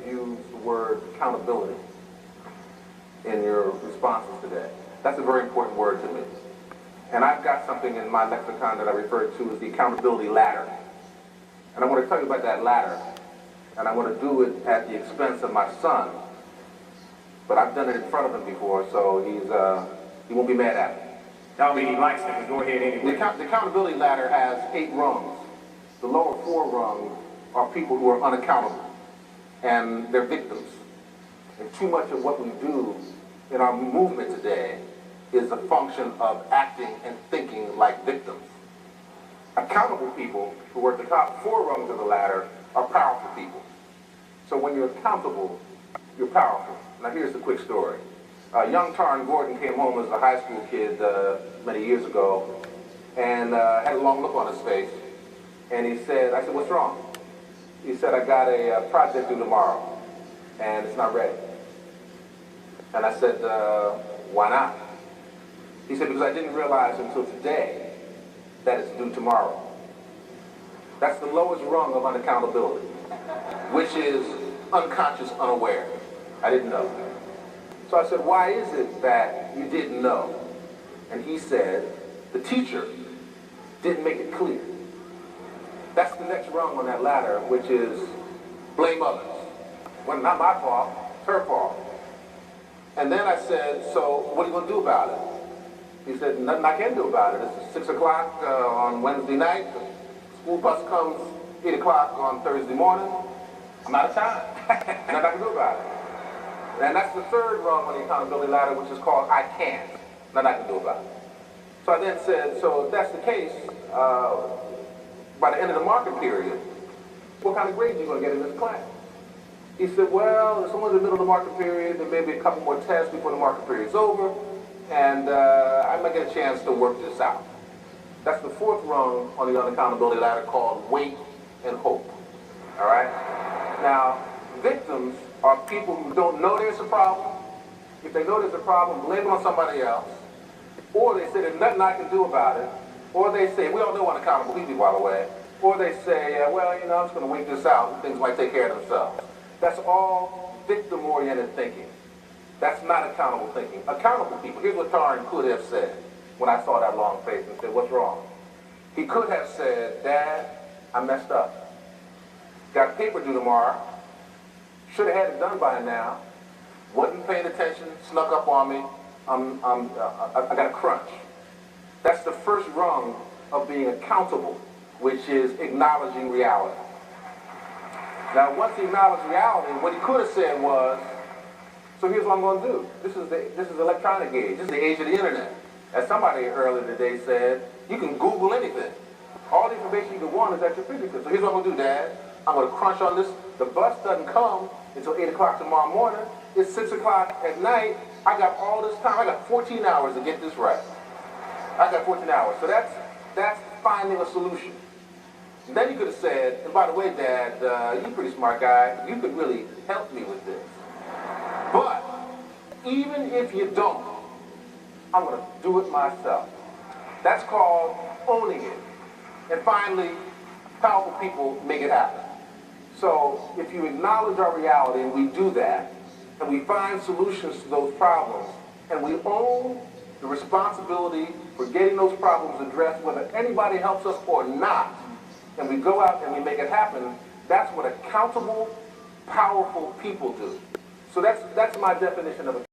use the word accountability in your responses today. That's a very important word to me. And I've got something in my lexicon that I refer to as the accountability ladder. And I want to tell you about that ladder. And I want to do it at the expense of my son. But I've done it in front of him before, so he won't be mad at me. I mean, he likes it, but go ahead anyway. The accountability ladder has 8 rungs. The lower 4 rungs are people who are unaccountable, and they're victims. And too much of what we do in our movement today is a function of acting and thinking like victims. Accountable people who are at the top 4 rungs of the ladder are powerful people. So when you're accountable, you're powerful. Now here's the quick story. Young Tarn Gordon came home as a high school kid many years ago and had a long look on his face. And he said, I said, what's wrong? He said, I got a project due tomorrow and it's not ready. And I said, why not? He said, because I didn't realize until today that it's due tomorrow. That's the lowest rung of unaccountability, which is unconscious, unaware. I didn't know. So I said, why is it that you didn't know? And he said, the teacher didn't make it clear. That's the next rung on that ladder, which is blame others. Well, not my fault, it's her fault. And then I said, so what are you going to do about it? He said, nothing I can do about it. It's 6 o'clock on Wednesday night. The school bus comes 8 o'clock on Thursday morning. I'm out of time. Nothing I can do about it. And that's the 3rd rung on the accountability ladder, which is called I can't. Nothing I can do about it. So I then said, so if that's the case, by the end of the market period, what kind of grades are you going to get in this class? He said, well, it's only the middle of the market period. There may be a couple more tests before the market period's over, and I might get a chance to work this out. That's the 4th rung on the unaccountability ladder, called wait and hope. All right? Now, victims are people who don't know there's a problem. If they know there's a problem, blame it on somebody else. Or they say there's nothing I can do about it. Or they say, we all know unaccountable people, by the way. Or they say, well, you know, I'm just going to wait this out and things might take care of themselves. That's all victim-oriented thinking. That's not accountable thinking. Accountable people, here's what Tarn could have said when I saw that long face and said, what's wrong? He could have said, Dad, I messed up. Got paper due tomorrow. Should have had it done by now. Wasn't paying attention, snuck up on me. I got a crunch. That's the 1st rung of being accountable, which is acknowledging reality. Now, once he acknowledged reality, what he could have said was, so here's what I'm going to do. This is the electronic age. This is the age of the internet. As somebody earlier today said, you can Google anything. All the information you can want is at your fingertips. So here's what I'm going to do, Dad. I'm going to crunch on this. The bus doesn't come until 8 o'clock tomorrow morning. It's 6 o'clock at night. I got all this time. I got 14 hours to get this right. I got 14 hours. So that's finding a solution. And then you could have said, and by the way, Dad, you're a pretty smart guy. You could really help me with this. But even if you don't, I'm going to do it myself. That's called owning it. And finally, powerful people make it happen. So if you acknowledge our reality and we do that, and we find solutions to those problems, and we own the responsibility for getting those problems addressed, whether anybody helps us or not, and we go out and we make it happen, that's what accountable, powerful people do. So that's my definition of